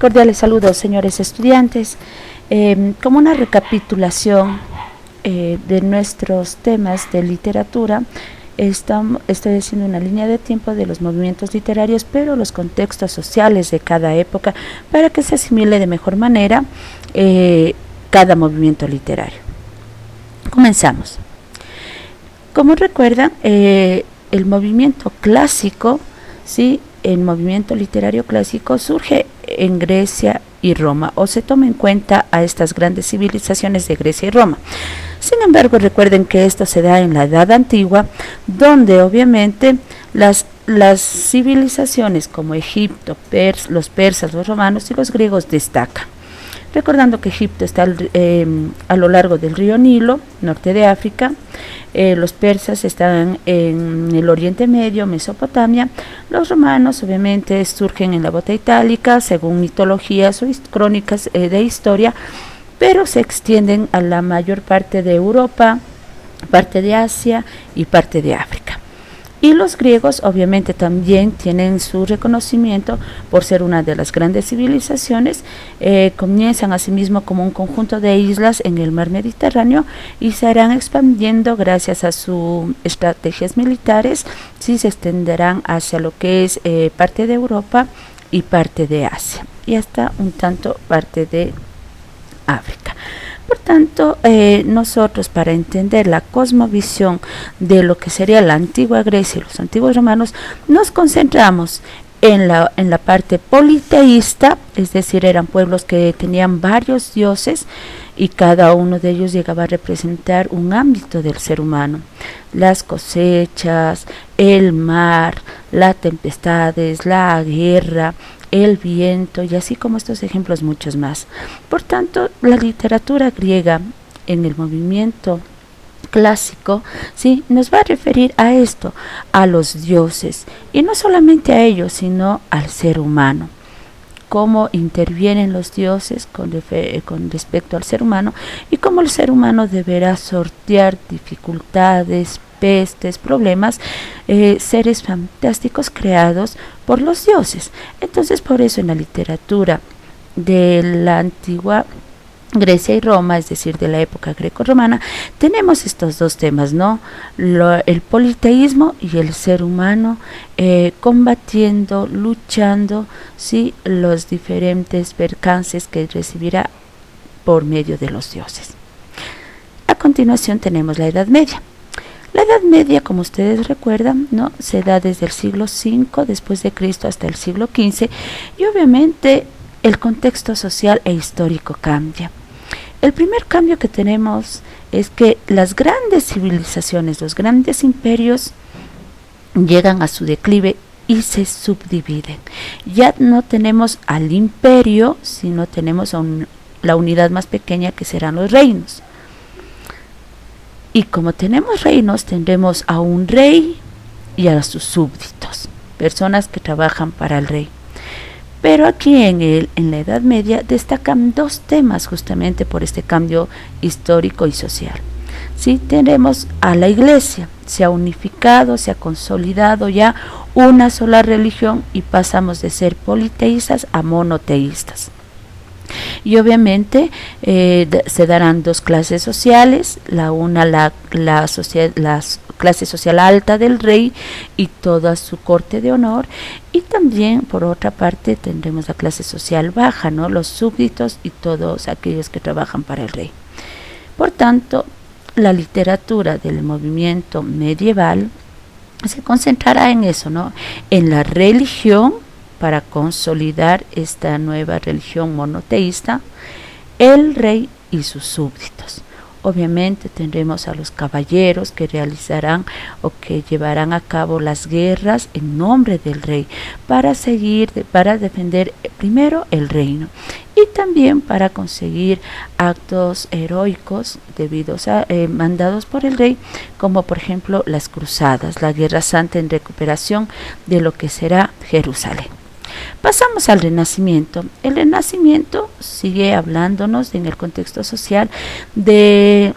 Cordiales saludos, señores estudiantes. Como una recapitulación de nuestros temas de literatura, estoy haciendo una línea de tiempo de los movimientos literarios, pero los contextos sociales de cada época, para que se asimile de mejor manera cada movimiento literario. Comenzamos. Como recuerdan, el movimiento clásico, ¿sí? El movimiento literario clásico surge en Grecia y Roma, o se toma en cuenta a estas grandes civilizaciones de Grecia y Roma. Sin embargo, recuerden que esto se da en la Edad Antigua, donde obviamente las civilizaciones como Egipto, los persas, los romanos y los griegos destacan. Recordando que Egipto está a lo largo del río Nilo, norte de África, los persas están en el Oriente Medio, Mesopotamia, los romanos obviamente surgen en la bota itálica, según mitologías o crónicas de historia, pero se extienden a la mayor parte de Europa, parte de Asia y parte de África. Y los griegos obviamente también tienen su reconocimiento por ser una de las grandes civilizaciones, comienzan asimismo como un conjunto de islas en el mar Mediterráneo y se irán expandiendo gracias a sus estrategias militares, sí se extenderán hacia lo que es parte de Europa y parte de Asia y hasta un tanto parte de África. Por tanto, nosotros para entender la cosmovisión de lo que sería la antigua Grecia y los antiguos romanos, nos concentramos en la parte politeísta, es decir, eran pueblos que tenían varios dioses y cada uno de ellos llegaba a representar un ámbito del ser humano. Las cosechas, el mar, las tempestades, la guerra, el viento y así como estos ejemplos muchos más. Por tanto, la literatura griega en el movimiento clásico, ¿sí? Nos va a referir a esto, a los dioses, y no solamente a ellos, sino al ser humano. Cómo intervienen los dioses con respecto al ser humano y cómo el ser humano deberá sortear dificultades, pestes, problemas, seres fantásticos creados por los dioses. Entonces, por eso en la literatura de la antigua Grecia y Roma, es decir, de la época greco-romana, tenemos estos dos temas, ¿no? El politeísmo y el ser humano combatiendo, luchando, ¿sí? Los diferentes percances que recibirá por medio de los dioses. A continuación tenemos la Edad Media. La Edad Media, como ustedes recuerdan, ¿no? Se da desde el siglo V después de Cristo hasta el siglo XV y obviamente el contexto social e histórico cambia. El primer cambio que tenemos es que las grandes civilizaciones, los grandes imperios llegan a su declive y se subdividen. Ya no tenemos al imperio, sino tenemos la unidad más pequeña que serán los reinos. Y como tenemos reinos, tendremos a un rey y a sus súbditos, personas que trabajan para el rey. Pero aquí en la Edad Media destacan dos temas justamente por este cambio histórico y social. ¿Sí? Tenemos a la Iglesia, se ha unificado, se ha consolidado ya una sola religión y pasamos de ser politeístas a monoteístas. Y obviamente se darán dos clases sociales, la clase social alta del rey y toda su corte de honor, y también por otra parte tendremos la clase social baja, ¿no? Los súbditos y todos aquellos que trabajan para el rey. Por tanto, la literatura del movimiento medieval se concentrará en eso, ¿no? En la religión, para consolidar esta nueva religión monoteísta, el rey y sus súbditos. Obviamente tendremos a los caballeros que realizarán o que llevarán a cabo las guerras en nombre del rey para defender primero el reino y también para conseguir actos heroicos mandados por el rey, como por ejemplo las cruzadas, la guerra santa en recuperación de lo que será Jerusalén. Pasamos al Renacimiento. El Renacimiento sigue hablándonos en el contexto social de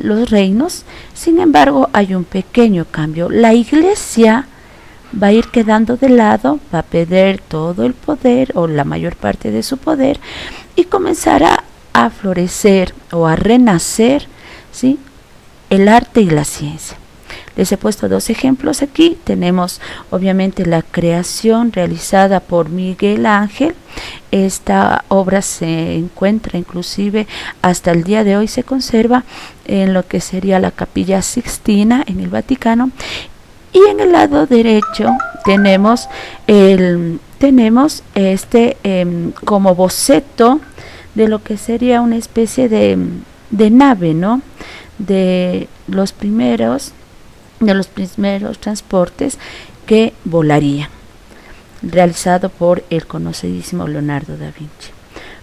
los reinos. Sin embargo, hay un pequeño cambio. La Iglesia va a ir quedando de lado, va a perder todo el poder o la mayor parte de su poder y comenzará a florecer o a renacer, ¿sí?, el arte y la ciencia. Les he puesto dos ejemplos aquí. Tenemos obviamente la creación realizada por Miguel Ángel. Esta obra se encuentra inclusive hasta el día de hoy, se conserva en lo que sería la Capilla Sixtina en el Vaticano. Y en el lado derecho tenemos como boceto de lo que sería una especie de nave, ¿no?, de los primeros transportes que volarían, realizado por el conocidísimo Leonardo da Vinci.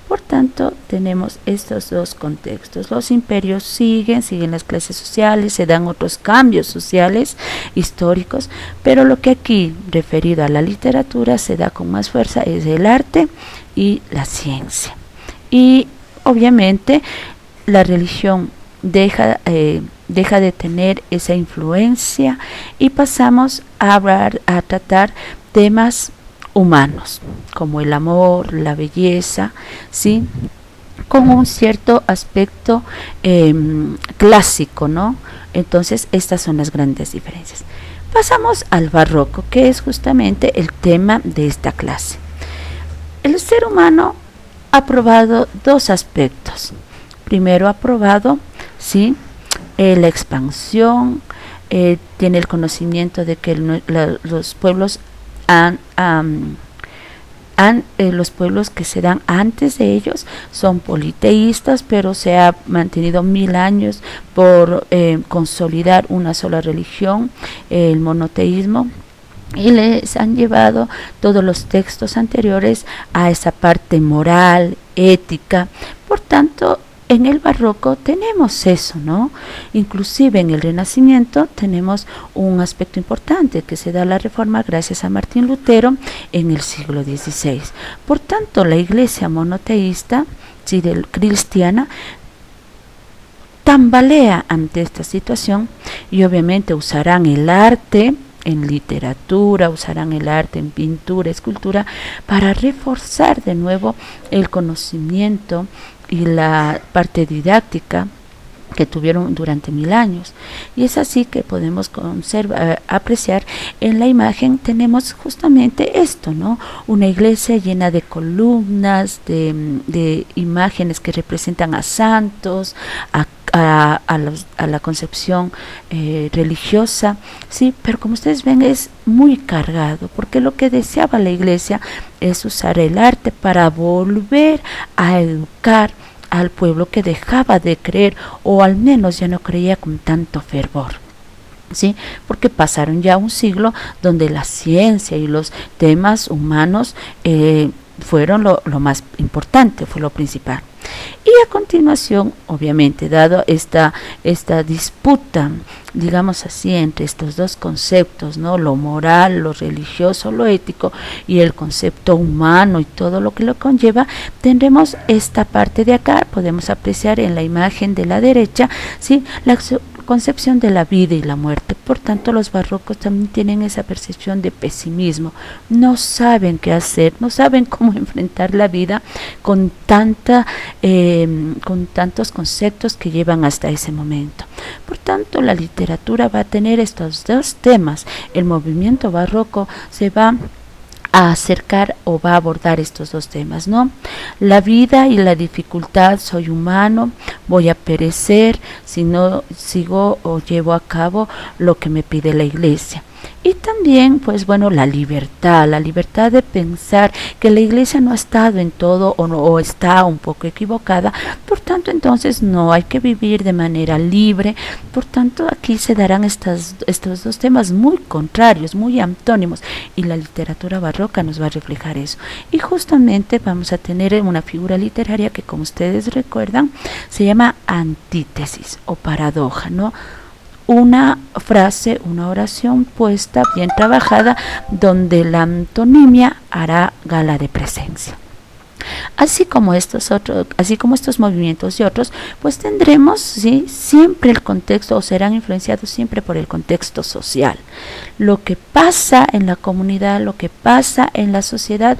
Por tanto, tenemos estos dos contextos. Los imperios siguen las clases sociales, se dan otros cambios sociales, históricos, pero lo que aquí, referido a la literatura, se da con más fuerza es el arte y la ciencia. Y obviamente la religión deja de tener esa influencia y pasamos a tratar temas humanos como el amor, la belleza, ¿sí?, con un cierto aspecto clásico, ¿no? Entonces estas son las grandes diferencias. Pasamos al barroco, que es justamente el tema de esta clase. El ser humano ha probado dos aspectos. Primero ha probado, ¿sí?, la expansión, tiene el conocimiento de que los pueblos los pueblos que se dan antes de ellos son politeístas, pero se ha mantenido 1000 años por consolidar una sola religión, el monoteísmo, y les han llevado todos los textos anteriores a esa parte moral, ética. Por tanto, en el barroco tenemos eso, ¿no? Inclusive en el Renacimiento tenemos un aspecto importante que se da la Reforma gracias a Martín Lutero en el siglo XVI. Por tanto, la iglesia monoteísta, sí, cristiana, tambalea ante esta situación y obviamente usarán el arte en literatura, usarán el arte en pintura, escultura, para reforzar de nuevo el conocimiento y la parte didáctica que tuvieron durante 1000 años. Y es así que podemos apreciar en la imagen, tenemos justamente esto, ¿no? Una iglesia llena de columnas, de imágenes que representan a santos, a la concepción religiosa, sí, pero como ustedes ven es muy cargado, porque lo que deseaba la iglesia es usar el arte para volver a educar al pueblo que dejaba de creer, o al menos ya no creía con tanto fervor, ¿sí? Porque pasaron ya un siglo donde la ciencia y los temas humanos fueron lo más importante, fue lo principal. Y a continuación, obviamente, dado esta disputa, digamos así, entre estos dos conceptos, ¿no?, lo moral, lo religioso, lo ético, y el concepto humano y todo lo que lo conlleva, tendremos esta parte de acá. Podemos apreciar en la imagen de la derecha, ¿sí?, la concepción de la vida y la muerte. Por tanto, los barrocos también tienen esa percepción de pesimismo, no saben qué hacer, no saben cómo enfrentar la vida con tantos conceptos que llevan hasta ese momento. Por tanto, la literatura va a tener estos dos temas. El movimiento barroco se va a acercar o va a abordar estos dos temas, ¿no? La vida y la dificultad, soy humano, voy a perecer si no sigo o llevo a cabo lo que me pide la iglesia. Y también, pues bueno, la libertad de pensar que la iglesia no ha estado en todo o está un poco equivocada, por tanto entonces no hay que vivir de manera libre. Por tanto, aquí se darán estos dos temas muy contrarios, muy antónimos, y la literatura barroca nos va a reflejar eso. Y justamente vamos a tener una figura literaria que, como ustedes recuerdan, se llama antítesis o paradoja, ¿no? Una frase, una oración puesta, bien trabajada, donde la antonimia hará gala de presencia. así como estos movimientos y otros, pues tendremos, ¿sí?, siempre el contexto, o serán influenciados siempre por el contexto social. Lo que pasa en la comunidad, lo que pasa en la sociedad,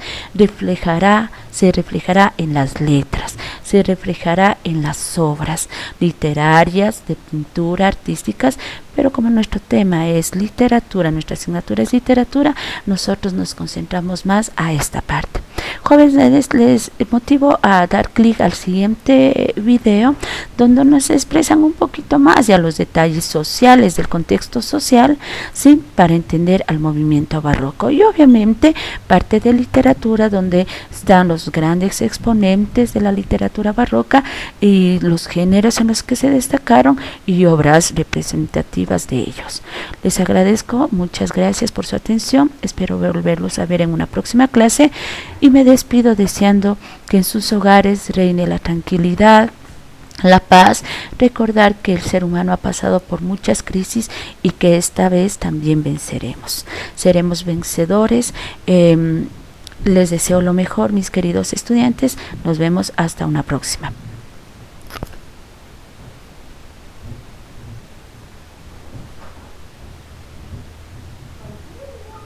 se reflejará en las letras, se reflejará en las obras literarias, de pintura, artísticas, pero como nuestro tema es literatura, nuestra asignatura es literatura, nosotros nos concentramos más a esta parte. Jóvenes, les motivo a dar clic al siguiente video, donde nos expresan un poquito más ya los detalles sociales del contexto social, ¿sí?, para entender al movimiento barroco, y obviamente parte de literatura, donde están los grandes exponentes de la literatura barroca y los géneros en los que se destacaron y obras representativas de ellos. Les agradezco, muchas gracias por su atención, espero volverlos a ver en una próxima clase, y me despido deseando que en sus hogares reine la tranquilidad, la paz, recordar que el ser humano ha pasado por muchas crisis y que esta vez también venceremos, seremos vencedores. Les deseo lo mejor, mis queridos estudiantes, nos vemos hasta una próxima.